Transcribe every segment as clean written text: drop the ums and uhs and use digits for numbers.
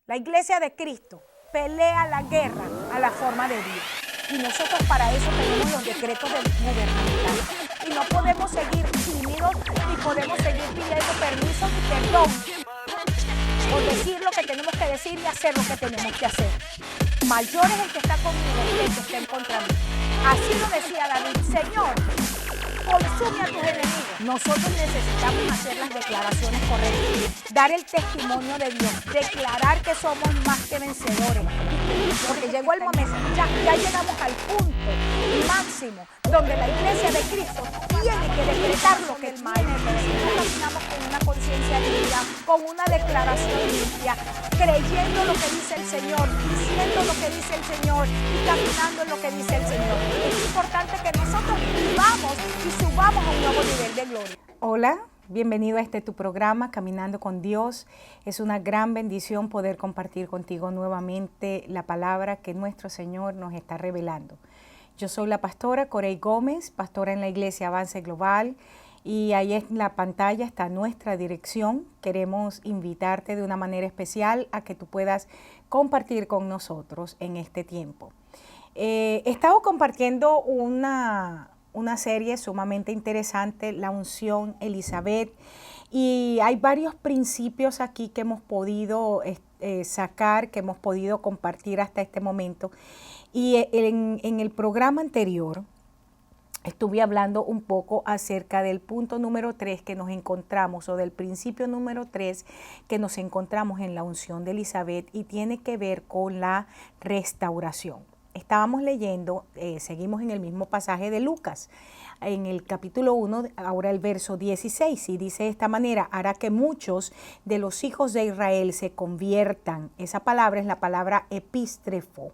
La iglesia de Cristo pelea la guerra a la forma de Dios. Y nosotros para eso tenemos los decretos gubernamentales. Y no podemos seguir tímidos, ni podemos seguir pidiendo permiso ni perdón por decir lo que tenemos que decir y hacer lo que tenemos que hacer. Mayor es el que está conmigo que el que está en contra mí. Así lo decía David: Señor, consume a tus enemigos. Nosotros necesitamos hacer las declaraciones correctas, dar el testimonio de Dios, declarar que somos más que vencedores. Porque llegó el momento, ya llegamos al punto máximo donde la iglesia de Cristo tiene que decretar lo que tiene. No caminamos con una conciencia limpia, con una declaración limpia, creyendo lo que dice el Señor, diciendo lo que dice el Señor y caminando en lo que dice el Señor. Es importante que nosotros vivamos y subamos a un nuevo nivel de gloria. Hola, bienvenido a tu programa Caminando con Dios. Es una gran bendición poder compartir contigo nuevamente la palabra que nuestro Señor nos está revelando. Yo soy la pastora Corey Gómez, pastora en la Iglesia Avance Global, y ahí en la pantalla está nuestra dirección. Queremos invitarte de una manera especial a que tú puedas compartir con nosotros en este tiempo. He estado compartiendo una serie sumamente interesante, La Unción Elizabeth, y hay varios principios aquí que hemos podido sacar, que hemos podido compartir hasta este momento. Y en el programa anterior estuve hablando un poco acerca del punto número 3 que nos encontramos, o del principio número 3 que nos encontramos en la unción de Elizabeth, y tiene que ver con la restauración. Estábamos leyendo, seguimos en el mismo pasaje de Lucas, en el capítulo 1, ahora el verso 16, y dice de esta manera: hará que muchos de los hijos de Israel se conviertan. Esa palabra es la palabra epístrefo.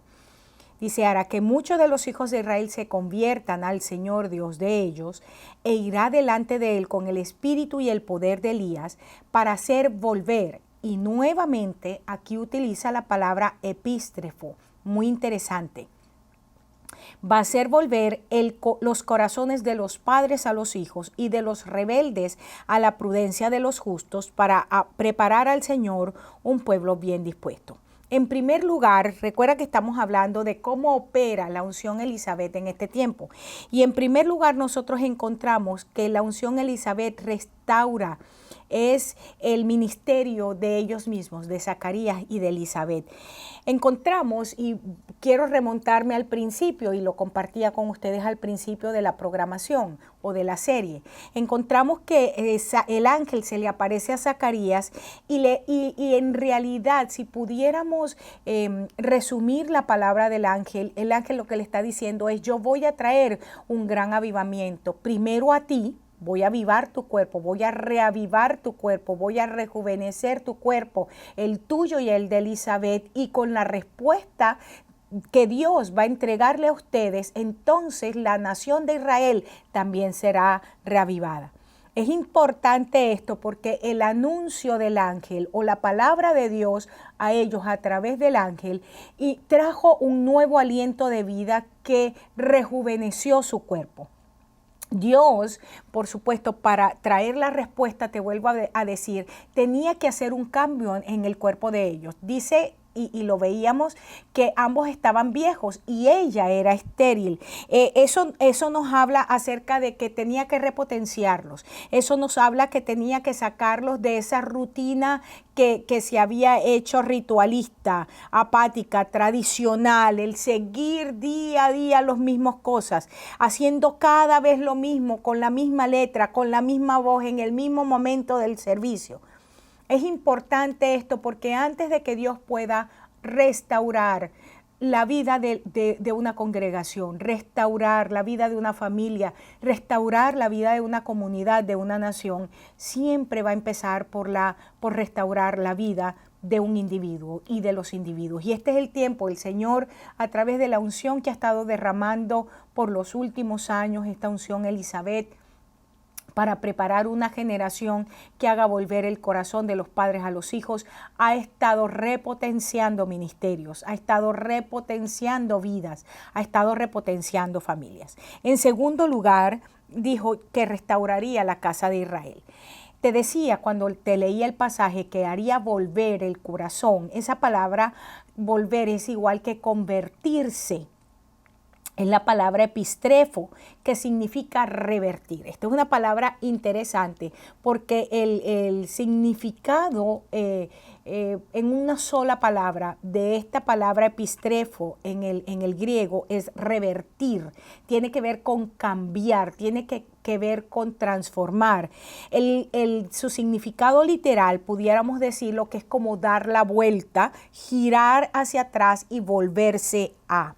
Dice: hará que muchos de los hijos de Israel se conviertan al Señor Dios de ellos, e irá delante de él con el espíritu y el poder de Elías para hacer volver. Y nuevamente aquí utiliza la palabra epístrefo, muy interesante. Va a hacer volver los corazones de los padres a los hijos y de los rebeldes a la prudencia de los justos, para preparar al Señor un pueblo bien dispuesto. En primer lugar, recuerda que estamos hablando de cómo opera la unción Elizabeth en este tiempo. Y en primer lugar, nosotros encontramos que la unción Elizabeth restaura. Es el ministerio de ellos mismos, de Zacarías y de Elizabeth. Encontramos, y quiero remontarme al principio, y lo compartía con ustedes al principio de la programación o de la serie. Encontramos que el ángel se le aparece a Zacarías y en realidad, si pudiéramos resumir la palabra del ángel, el ángel lo que le está diciendo es: yo voy a traer un gran avivamiento, primero a ti. Voy a avivar tu cuerpo, voy a reavivar tu cuerpo, voy a rejuvenecer tu cuerpo, el tuyo y el de Elizabeth, y con la respuesta que Dios va a entregarle a ustedes, entonces la nación de Israel también será reavivada. Es importante esto porque el anuncio del ángel o la palabra de Dios a ellos a través del ángel y trajo un nuevo aliento de vida que rejuveneció su cuerpo. Dios, por supuesto, para traer la respuesta, te vuelvo a decir, tenía que hacer un cambio en el cuerpo de ellos. Dice, y lo veíamos, que ambos estaban viejos y ella era estéril. Eso nos habla acerca de que tenía que repotenciarlos. Eso nos habla que tenía que sacarlos de esa rutina que se había hecho ritualista, apática, tradicional, el seguir día a día las mismas cosas, haciendo cada vez lo mismo, con la misma letra, con la misma voz, en el mismo momento del servicio. Es importante esto porque antes de que Dios pueda restaurar la vida de una congregación, restaurar la vida de una familia, restaurar la vida de una comunidad, de una nación, siempre va a empezar por restaurar la vida de un individuo y de los individuos. Y este es el tiempo, el Señor, a través de la unción que ha estado derramando por los últimos años, esta unción Elizabeth, para preparar una generación que haga volver el corazón de los padres a los hijos, ha estado repotenciando ministerios, ha estado repotenciando vidas, ha estado repotenciando familias. En segundo lugar, dijo que restauraría la casa de Israel. Te decía cuando te leía el pasaje que haría volver el corazón. Esa palabra volver es igual que convertirse. Es la palabra epistrefo, que significa revertir. Esta es una palabra interesante porque el significado en una sola palabra de esta palabra epistrefo en el griego es revertir. Tiene que ver con cambiar, tiene que ver con transformar. Su significado literal, pudiéramos decirlo, que es como dar la vuelta, girar hacia atrás y volverse a.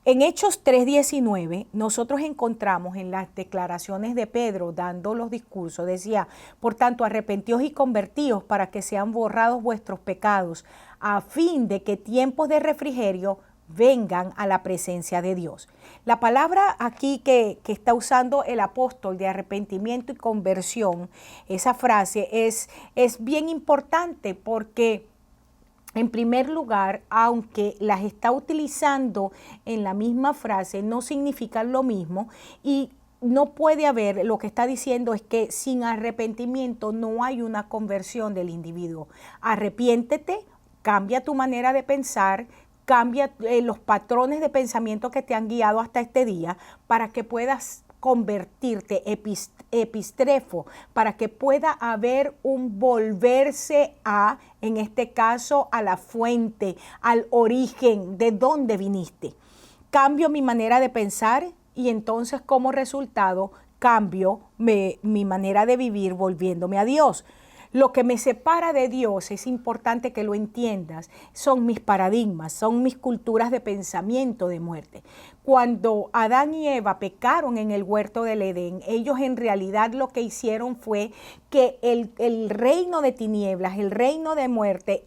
En Hechos 3:19, nosotros encontramos en las declaraciones de Pedro dando los discursos, decía, por tanto, arrepentíos y convertíos para que sean borrados vuestros pecados, a fin de que tiempos de refrigerio vengan a la presencia de Dios. La palabra aquí que está usando el apóstol de arrepentimiento y conversión, esa frase es bien importante porque en primer lugar, aunque las está utilizando en la misma frase, no significan lo mismo y no puede haber, lo que está diciendo es que sin arrepentimiento no hay una conversión del individuo. Arrepiéntete, cambia tu manera de pensar, cambia los patrones de pensamiento que te han guiado hasta este día para que puedas convertirte, epistrefo, para que pueda haber un volverse a, en este caso, a la fuente, al origen, de dónde viniste. Cambio mi manera de pensar y entonces como resultado cambio mi manera de vivir volviéndome a Dios. Lo que me separa de Dios, es importante que lo entiendas, son mis paradigmas, son mis culturas de pensamiento de muerte. Cuando Adán y Eva pecaron en el huerto del Edén, ellos en realidad lo que hicieron fue que el reino de tinieblas, el reino de muerte,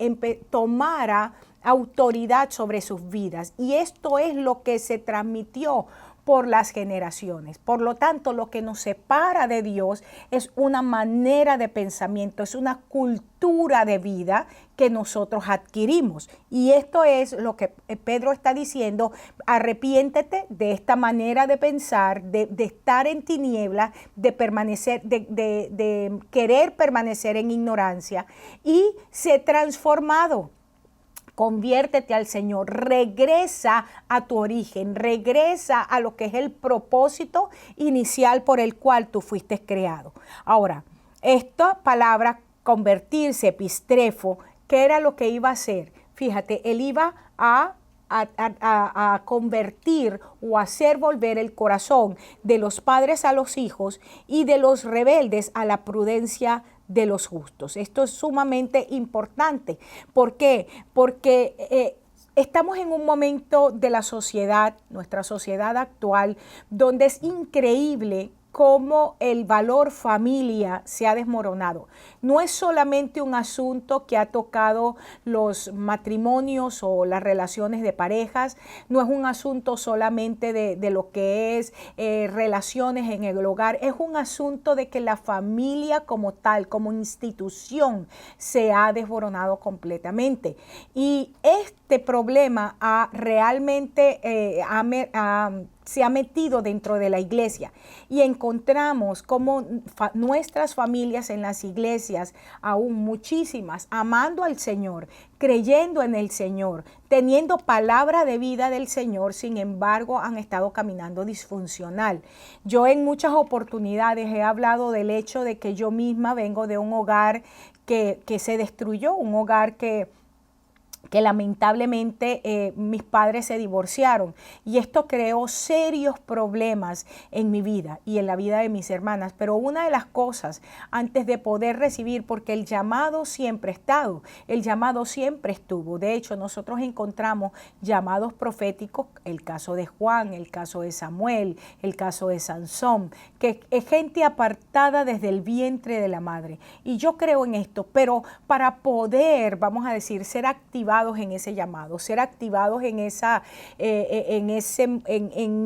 tomara autoridad sobre sus vidas. Y esto es lo que se transmitió por las generaciones. Por lo tanto, lo que nos separa de Dios es una manera de pensamiento, es una cultura de vida que nosotros adquirimos. Y esto es lo que Pedro está diciendo: arrepiéntete de esta manera de pensar, de estar en tinieblas, de permanecer, de querer permanecer en ignorancia, y sé transformado. Conviértete al Señor, regresa a tu origen, regresa a lo que es el propósito inicial por el cual tú fuiste creado. Ahora, esta palabra convertirse, epistrefo, ¿qué era lo que iba a hacer? Fíjate, él iba a convertir o hacer volver el corazón de los padres a los hijos y de los rebeldes a la prudencia de los justos. Esto es sumamente importante. ¿Por qué? Porque estamos en un momento de la sociedad, nuestra sociedad actual, donde es increíble cómo el valor familia se ha desmoronado. No es solamente un asunto que ha tocado los matrimonios o las relaciones de parejas, no es un asunto solamente de lo que es relaciones en el hogar, es un asunto de que la familia como tal, como institución, se ha desmoronado completamente. Y este problema realmente se ha metido dentro de la iglesia y encontramos como nuestras familias en las iglesias, aún muchísimas, amando al Señor, creyendo en el Señor, teniendo palabra de vida del Señor, sin embargo han estado caminando disfuncional. Yo en muchas oportunidades he hablado del hecho de que yo misma vengo de un hogar que se destruyó, un hogar que lamentablemente mis padres se divorciaron y esto creó serios problemas en mi vida y en la vida de mis hermanas. Pero una de las cosas, antes de poder recibir, porque el llamado siempre ha estado, el llamado siempre estuvo. De hecho, nosotros encontramos llamados proféticos, el caso de Juan, el caso de Samuel, el caso de Sansón, que es gente apartada desde el vientre de la madre. Y yo creo en esto, pero para poder, vamos a decir, ser activados en ese llamado, ser activados en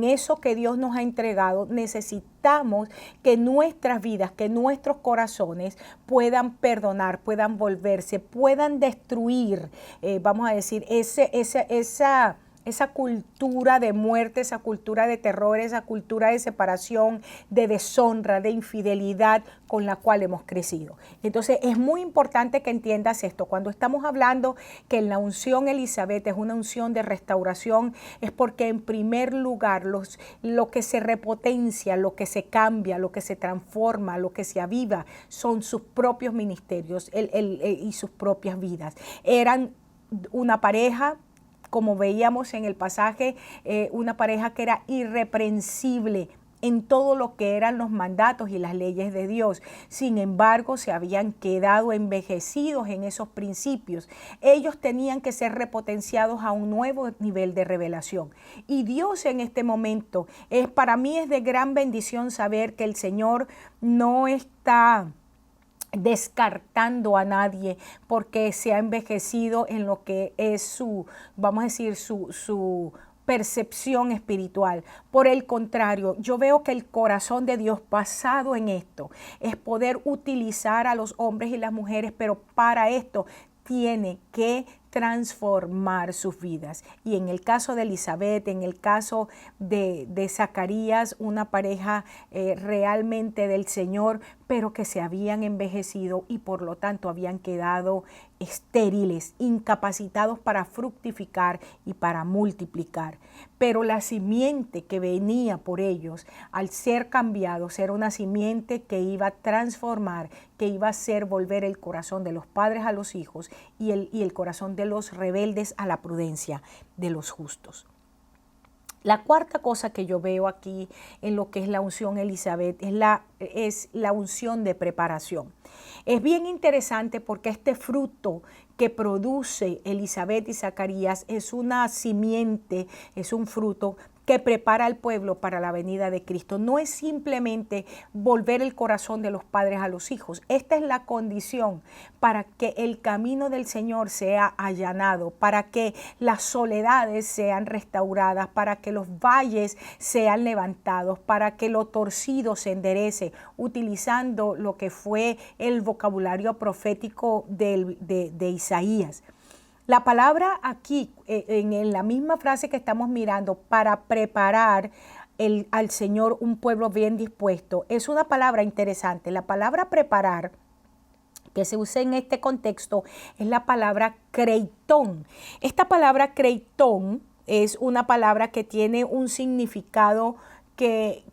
eso que Dios nos ha entregado, necesitamos que nuestras vidas, que nuestros corazones puedan perdonar, puedan volverse, puedan destruir, vamos a decir, esa esa cultura de muerte, esa cultura de terror, esa cultura de separación, de deshonra, de infidelidad con la cual hemos crecido. Entonces es muy importante que entiendas esto. Cuando estamos hablando que la unción Elizabeth es una unción de restauración, es porque en primer lugar lo que se repotencia, lo que se cambia, lo que se transforma, lo que se aviva son sus propios ministerios y sus propias vidas. Eran una pareja, como veíamos en el pasaje, una pareja que era irreprensible en todo lo que eran los mandatos y las leyes de Dios. Sin embargo, se habían quedado envejecidos en esos principios. Ellos tenían que ser repotenciados a un nuevo nivel de revelación. Y Dios en este momento, para mí es de gran bendición saber que el Señor no está descartando a nadie porque se ha envejecido en lo que es su percepción espiritual. Por el contrario, yo veo que el corazón de Dios basado en esto es poder utilizar a los hombres y las mujeres, pero para esto tiene que transformar sus vidas. Y en el caso de Elizabeth, en el caso de Zacarías, una pareja realmente del Señor, pero que se habían envejecido y por lo tanto habían quedado estériles, incapacitados para fructificar y para multiplicar. Pero la simiente que venía por ellos, al ser cambiados, era una simiente que iba a transformar, que iba a hacer volver el corazón de los padres a los hijos y el corazón de los rebeldes a la prudencia de los justos. La cuarta cosa que yo veo aquí en lo que es la unción Elizabeth es la unción de preparación. Es bien interesante porque este fruto que produce Elizabeth y Zacarías es una simiente, es un fruto que prepara al pueblo para la venida de Cristo. No es simplemente volver el corazón de los padres a los hijos. Esta es la condición para que el camino del Señor sea allanado, para que las soledades sean restauradas, para que los valles sean levantados, para que lo torcido se enderece, utilizando lo que fue el vocabulario profético de Isaías. La palabra aquí, en la misma frase que estamos mirando, para preparar al Señor un pueblo bien dispuesto, es una palabra interesante. La palabra preparar, que se usa en este contexto, es la palabra creitón. Esta palabra creitón es una palabra que tiene un significado que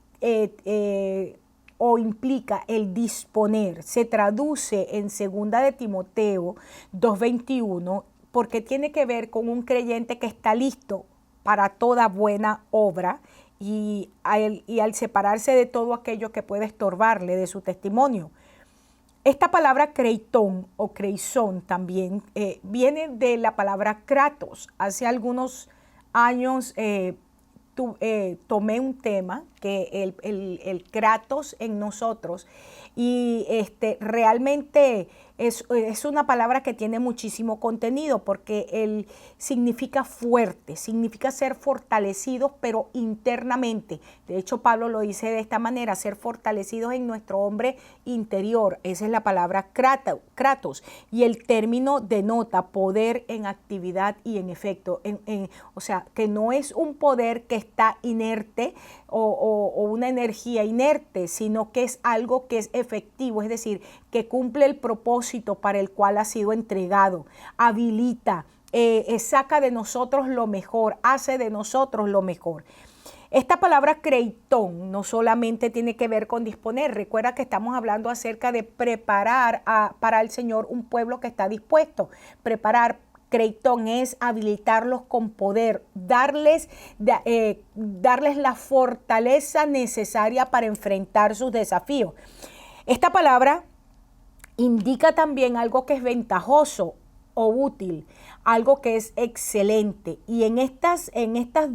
o implica el disponer. Se traduce en 2 de Timoteo 2:21 porque tiene que ver con un creyente que está listo para toda buena obra y al separarse de todo aquello que puede estorbarle de su testimonio. Esta palabra creitón o creizón también viene de la palabra kratos. Hace algunos años tomé un tema que el kratos en nosotros y realmente es una palabra que tiene muchísimo contenido porque él significa fuerte, significa ser fortalecidos pero internamente. De hecho, Pablo lo dice de esta manera, ser fortalecidos en nuestro hombre interior. Esa es la palabra kratos y el término denota poder en actividad y en efecto. O sea, que no es un poder que está inerte o una energía inerte, sino que es algo que es efectivo, es decir, que cumple el propósito para el cual ha sido entregado, habilita, saca de nosotros lo mejor, hace de nosotros lo mejor. Esta palabra creitón no solamente tiene que ver con disponer, recuerda que estamos hablando acerca de preparar para el Señor un pueblo que está dispuesto, preparar. Creitón es habilitarlos con poder, darles la fortaleza necesaria para enfrentar sus desafíos. Esta palabra indica también algo que es ventajoso o útil, algo que es excelente. Y en estas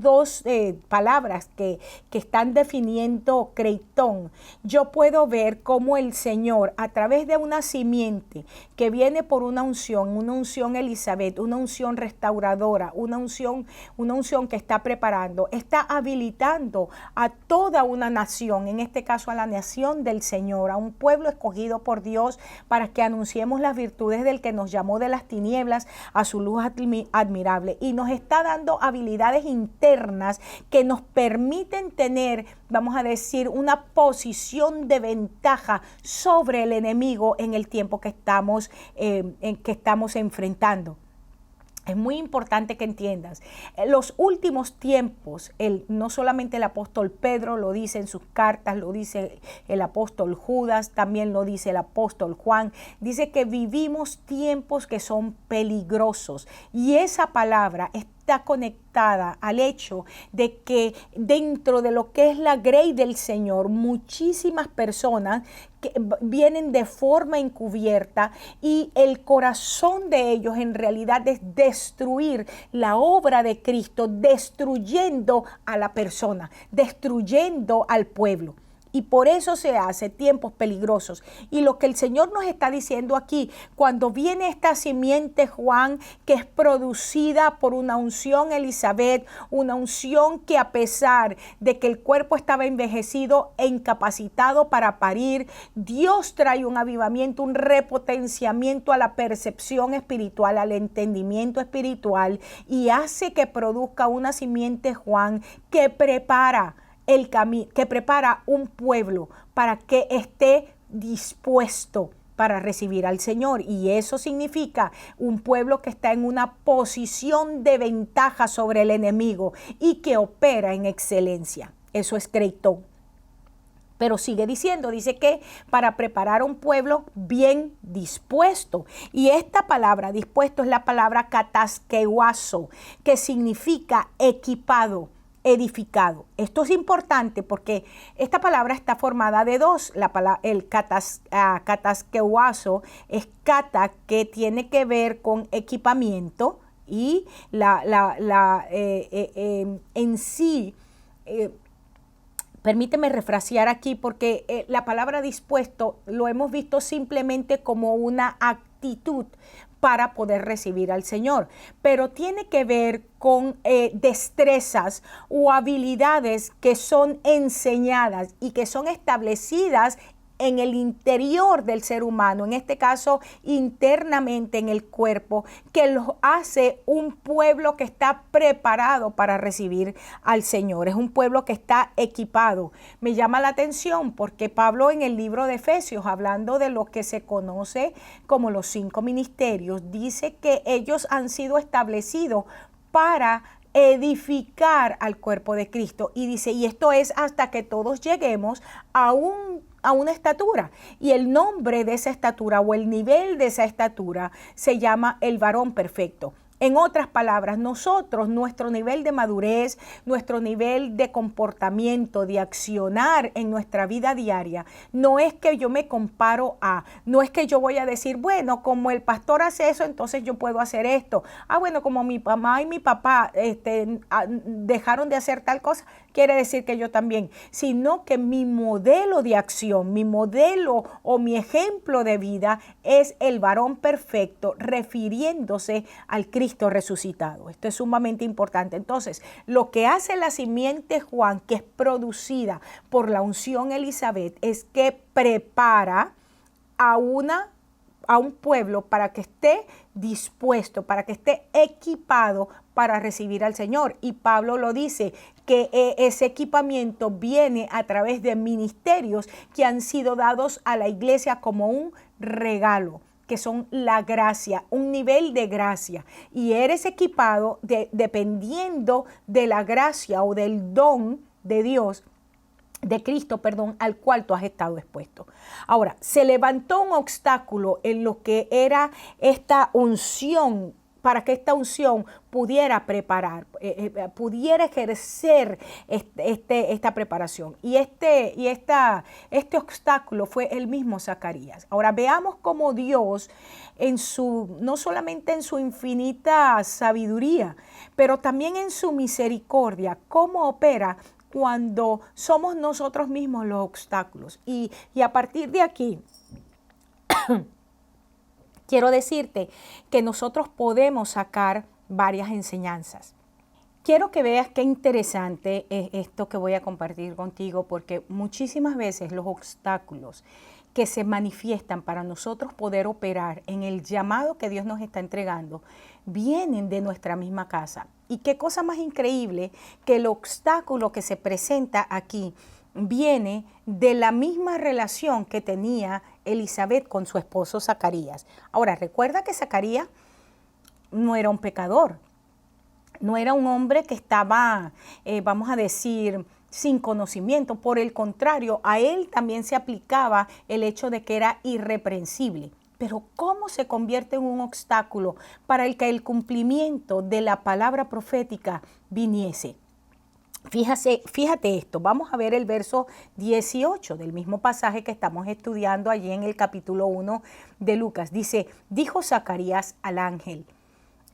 dos palabras que están definiendo creitón, yo puedo ver cómo el Señor, a través de una simiente que viene por una unción Elizabeth, una unción restauradora, una unción que está preparando, está habilitando a toda una nación, en este caso a la nación del Señor, a un pueblo escogido por Dios para que anunciemos las virtudes del que nos llamó de las tinieblas tinieblas a su luz admirable. Y nos está dando habilidades internas que nos permiten tener, vamos a decir, una posición de ventaja sobre el enemigo en el tiempo que estamos enfrentando. Es muy importante que entiendas, en los últimos tiempos, no solamente el apóstol Pedro lo dice en sus cartas, lo dice el apóstol Judas, también lo dice el apóstol Juan, dice que vivimos tiempos que son peligrosos, y esa palabra está conectada al hecho de que dentro de lo que es la grey del Señor, muchísimas personas que vienen de forma encubierta, y el corazón de ellos en realidad es destruir la obra de Cristo, destruyendo a la persona, destruyendo al pueblo. Y por eso se hace tiempos peligrosos. Y lo que el Señor nos está diciendo aquí, cuando viene esta simiente, Juan, que es producida por una unción Elizabeth, una unción que a pesar de que el cuerpo estaba envejecido e incapacitado para parir, Dios trae un avivamiento, un repotenciamiento a la percepción espiritual, al entendimiento espiritual, y hace que produzca una simiente, Juan, que prepara el camino, que prepara un pueblo para que esté dispuesto para recibir al Señor. Y eso significa un pueblo que está en una posición de ventaja sobre el enemigo y que opera en excelencia. Eso es Creitón. Pero sigue diciendo, dice que para preparar un pueblo bien dispuesto. Y esta palabra dispuesto es la palabra kataskeuazo, que significa equipado, edificado. Esto es importante porque esta palabra está formada de dos. El kataskeuazo es kata, que tiene que ver con equipamiento, y en sí, permíteme refrasear aquí, porque la palabra dispuesto lo hemos visto simplemente como una actitud para poder recibir al Señor, pero tiene que ver con destrezas o habilidades que son enseñadas y que son establecidas en el interior del ser humano, en este caso internamente en el cuerpo, que lo hace un pueblo que está preparado para recibir al Señor. Es un pueblo que está equipado. Me llama la atención porque Pablo, en el libro de Efesios, hablando de lo que se conoce como los 5 ministerios, dice que ellos han sido establecidos para edificar al cuerpo de Cristo, y dice, y esto es hasta que todos lleguemos a una estatura, y el nombre de esa estatura o el nivel de esa estatura se llama el varón perfecto. En otras palabras, nosotros, nuestro nivel de madurez, nuestro nivel de comportamiento, de accionar en nuestra vida diaria, no es que yo me comparo no es que yo voy a decir, bueno, como el pastor hace eso, entonces yo puedo hacer esto. Bueno, como mi mamá y mi papá dejaron de hacer tal cosa, quiere decir que yo también, sino que mi modelo de acción, mi modelo o mi ejemplo de vida es el varón perfecto, refiriéndose al Cristo resucitado. Esto es sumamente importante. Entonces, lo que hace la simiente Juan, que es producida por la unción Elizabeth, es que prepara a un pueblo para que esté dispuesto, para que esté equipado para recibir al Señor. Y Pablo lo dice, que ese equipamiento viene a través de ministerios que han sido dados a la iglesia como un regalo, que son la gracia, un nivel de gracia. Y eres equipado dependiendo de la gracia o del don de Dios, de Cristo, perdón, al cual tú has estado expuesto. Ahora, se levantó un obstáculo en lo que era esta unción, para que esta unción pudiera preparar, pudiera ejercer esta preparación. Y este obstáculo fue el mismo Zacarías. Ahora veamos cómo Dios, no solamente en su infinita sabiduría, pero también en su misericordia, cómo opera cuando somos nosotros mismos los obstáculos. Y a partir de aquí, quiero decirte que nosotros podemos sacar varias enseñanzas. Quiero que veas qué interesante es esto que voy a compartir contigo, porque muchísimas veces los obstáculos que se manifiestan para nosotros poder operar en el llamado que Dios nos está entregando, vienen de nuestra misma casa. Y qué cosa más increíble que el obstáculo que se presenta aquí viene de la misma relación que tenía Elizabeth con su esposo Zacarías. Ahora, recuerda que Zacarías no era un pecador, no era un hombre que estaba, vamos a decir, sin conocimiento. Por el contrario, a él también se aplicaba el hecho de que era irreprensible. Pero ¿cómo se convierte en un obstáculo para el que el cumplimiento de la palabra profética viniese? Fíjate esto, vamos a ver el verso 18 del mismo pasaje que estamos estudiando allí en el capítulo 1 de Lucas. Dice, dijo Zacarías al ángel,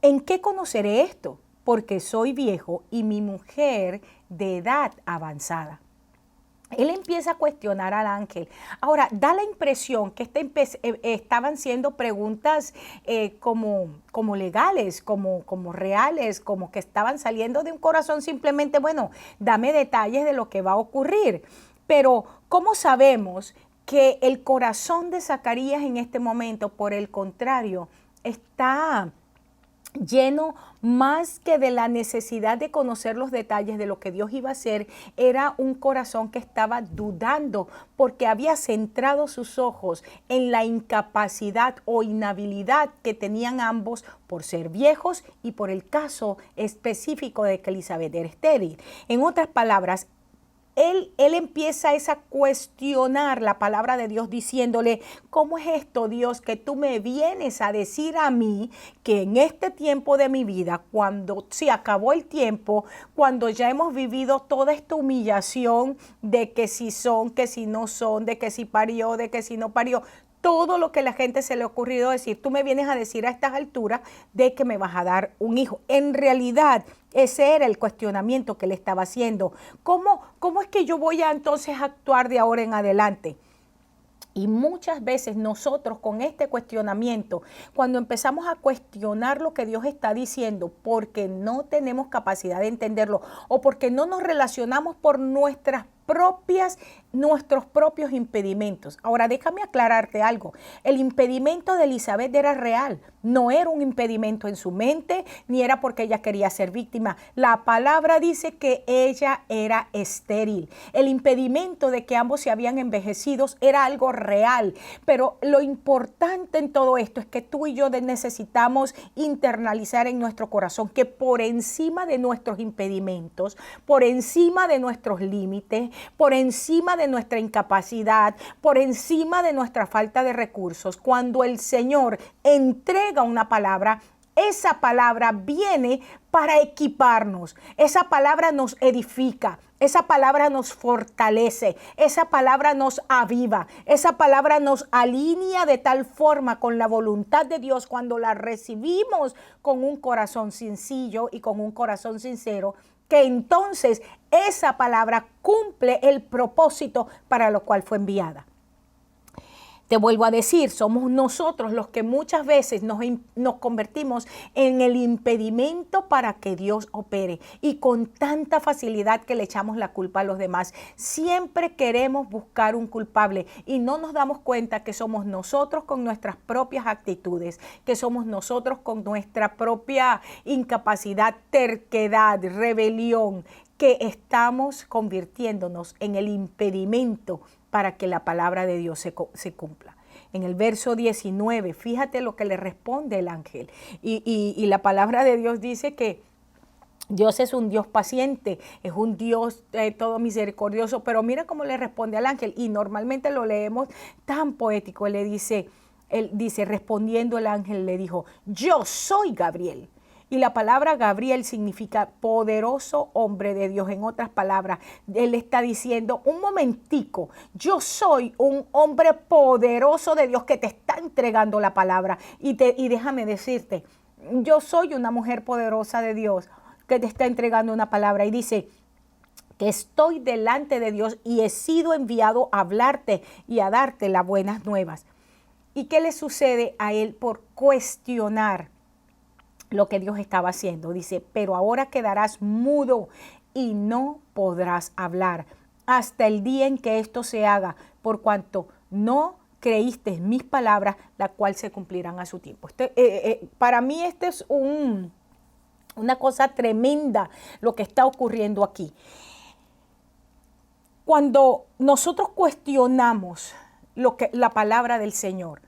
¿en qué conoceré esto? Porque soy viejo y mi mujer de edad avanzada. Él empieza a cuestionar al ángel. Ahora, da la impresión que estaban siendo preguntas como legales, como reales, como que estaban saliendo de un corazón simplemente, bueno, dame detalles de lo que va a ocurrir. Pero, ¿cómo sabemos que el corazón de Zacarías en este momento, por el contrario, está lleno más que de la necesidad de conocer los detalles de lo que Dios iba a hacer? Era un corazón que estaba dudando porque había centrado sus ojos en la incapacidad o inhabilidad que tenían ambos por ser viejos y por el caso específico de que Elizabeth era estéril. En otras palabras, él empieza a cuestionar la palabra de Dios diciéndole, ¿cómo es esto, Dios, que tú me vienes a decir a mí que en este tiempo de mi vida, cuando se acabó el tiempo, cuando ya hemos vivido toda esta humillación de que si son, que si no son, de que si parió, de que si no parió, todo lo que a la gente se le ha ocurrido decir, tú me vienes a decir a estas alturas de que me vas a dar un hijo? En realidad, ese era el cuestionamiento que le estaba haciendo. ¿Cómo es que yo voy a entonces actuar de ahora en adelante? Y muchas veces nosotros con este cuestionamiento, cuando empezamos a cuestionar lo que Dios está diciendo, porque no tenemos capacidad de entenderlo o porque no nos relacionamos por nuestros propios impedimentos. Ahora, déjame aclararte algo. El impedimento de Elizabeth era real. No era un impedimento en su mente, ni era porque ella quería ser víctima. La palabra dice que ella era estéril. El impedimento de que ambos se habían envejecido era algo real. Pero lo importante en todo esto es que tú y yo necesitamos internalizar en nuestro corazón que por encima de nuestros impedimentos, por encima de nuestros límites, por encima de nuestra incapacidad, por encima de nuestra falta de recursos, cuando el Señor entrega una palabra, esa palabra viene para equiparnos, esa palabra nos edifica, esa palabra nos fortalece, esa palabra nos aviva, esa palabra nos alinea de tal forma con la voluntad de Dios cuando la recibimos con un corazón sencillo y con un corazón sincero, que entonces esa palabra cumple el propósito para lo cual fue enviada. Te vuelvo a decir, somos nosotros los que muchas veces nos convertimos en el impedimento para que Dios opere, y con tanta facilidad que le echamos la culpa a los demás. Siempre queremos buscar un culpable y no nos damos cuenta que somos nosotros con nuestras propias actitudes, que somos nosotros con nuestra propia incapacidad, terquedad, rebelión, que estamos convirtiéndonos en el impedimento para que la palabra de Dios se cumpla. En el verso 19, fíjate lo que le responde el ángel. Y la palabra de Dios dice que Dios es un Dios paciente, es un Dios todo misericordioso, pero mira cómo le responde al ángel. Y normalmente lo leemos tan poético. Él dice, respondiendo el ángel le dijo, yo soy Gabriel. Y la palabra Gabriel significa poderoso hombre de Dios. En otras palabras, él está diciendo, un momentico, yo soy un hombre poderoso de Dios que te está entregando la palabra. Y déjame decirte, yo soy una mujer poderosa de Dios que te está entregando una palabra. Y dice que estoy delante de Dios y he sido enviado a hablarte y a darte las buenas nuevas. ¿Y qué le sucede a él por cuestionar lo que Dios estaba haciendo? Dice, pero ahora quedarás mudo y no podrás hablar hasta el día en que esto se haga, por cuanto no creíste mis palabras, la cual se cumplirán a su tiempo. Para mí es una cosa tremenda lo que está ocurriendo aquí. Cuando nosotros cuestionamos la palabra del Señor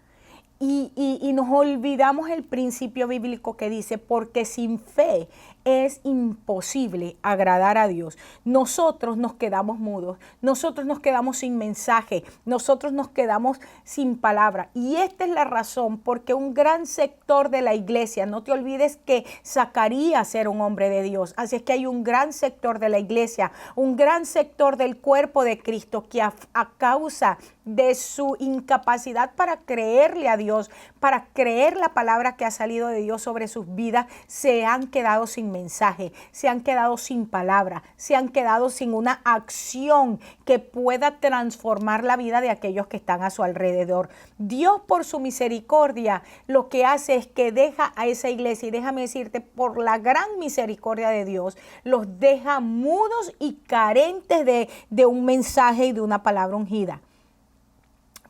y nos olvidamos el principio bíblico que dice, porque sin fe es imposible agradar a Dios, nosotros nos quedamos mudos, nosotros nos quedamos sin mensaje, nosotros nos quedamos sin palabra. Y esta es la razón porque un gran sector de la iglesia, no te olvides que Zacarías era un hombre de Dios, así es que hay un gran sector de la iglesia, un gran sector del cuerpo de Cristo que a causa de su incapacidad para creerle a Dios, para creer la palabra que ha salido de Dios sobre sus vidas, se han quedado sin mensaje, se han quedado sin palabra, se han quedado sin una acción que pueda transformar la vida de aquellos que están a su alrededor. Dios, por su misericordia, lo que hace es que deja a esa iglesia, y déjame decirte, por la gran misericordia de Dios, los deja mudos y carentes de un mensaje y de una palabra ungida.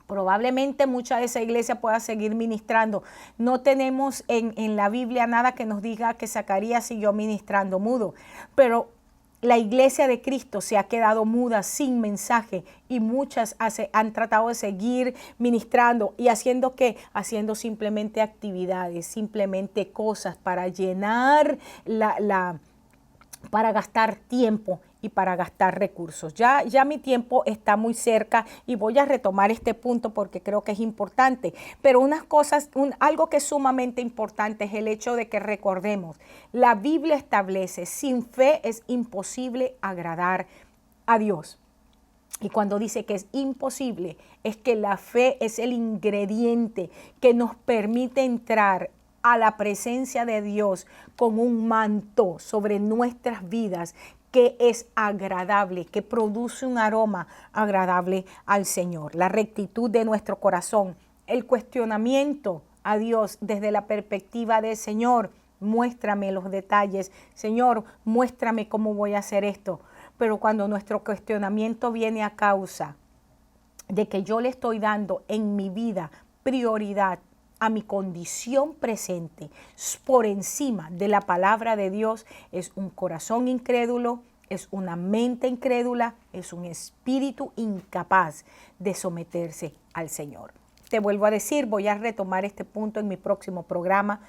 Probablemente mucha de esa iglesia pueda seguir ministrando. No tenemos en la Biblia nada que nos diga que Zacarías siguió ministrando mudo, pero la iglesia de Cristo se ha quedado muda, sin mensaje, y muchas han tratado de seguir ministrando y haciendo simplemente actividades, simplemente cosas para llenar para gastar tiempo y para gastar recursos. Ya mi tiempo está muy cerca y voy a retomar este punto porque creo que es importante. Pero algo que es sumamente importante es el hecho de que recordemos, la Biblia establece, sin fe es imposible agradar a Dios. Y cuando dice que es imposible, es que la fe es el ingrediente que nos permite entrar a la presencia de Dios con un manto sobre nuestras vidas que es agradable, que produce un aroma agradable al Señor. La rectitud de nuestro corazón, el cuestionamiento a Dios desde la perspectiva de Señor, muéstrame los detalles, Señor, muéstrame cómo voy a hacer esto. Pero cuando nuestro cuestionamiento viene a causa de que yo le estoy dando en mi vida prioridad a mi condición presente por encima de la palabra de Dios, es un corazón incrédulo, es una mente incrédula, es un espíritu incapaz de someterse al Señor. Te vuelvo a decir, voy a retomar este punto en mi próximo programa,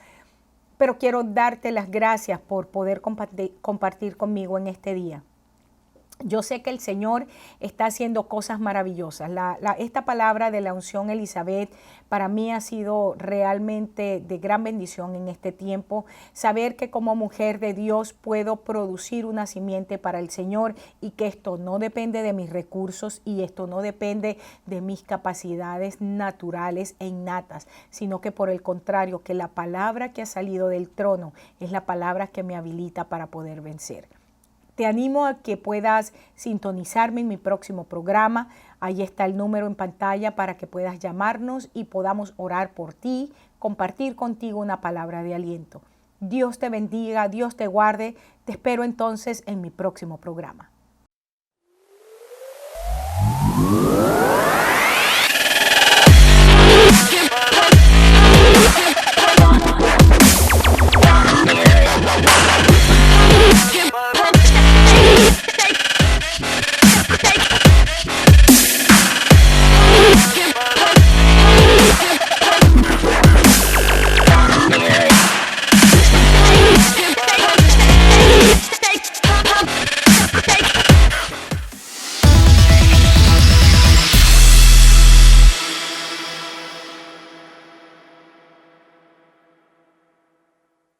pero quiero darte las gracias por poder compartir conmigo en este día. Yo sé que el Señor está haciendo cosas maravillosas. Esta palabra de la unción Elizabeth para mí ha sido realmente de gran bendición en este tiempo. Saber que como mujer de Dios puedo producir una simiente para el Señor y que esto no depende de mis recursos y esto no depende de mis capacidades naturales e innatas, sino que por el contrario, que la palabra que ha salido del trono es la palabra que me habilita para poder vencer. Te animo a que puedas sintonizarme en mi próximo programa. Ahí está el número en pantalla para que puedas llamarnos y podamos orar por ti, compartir contigo una palabra de aliento. Dios te bendiga, Dios te guarde. Te espero entonces en mi próximo programa.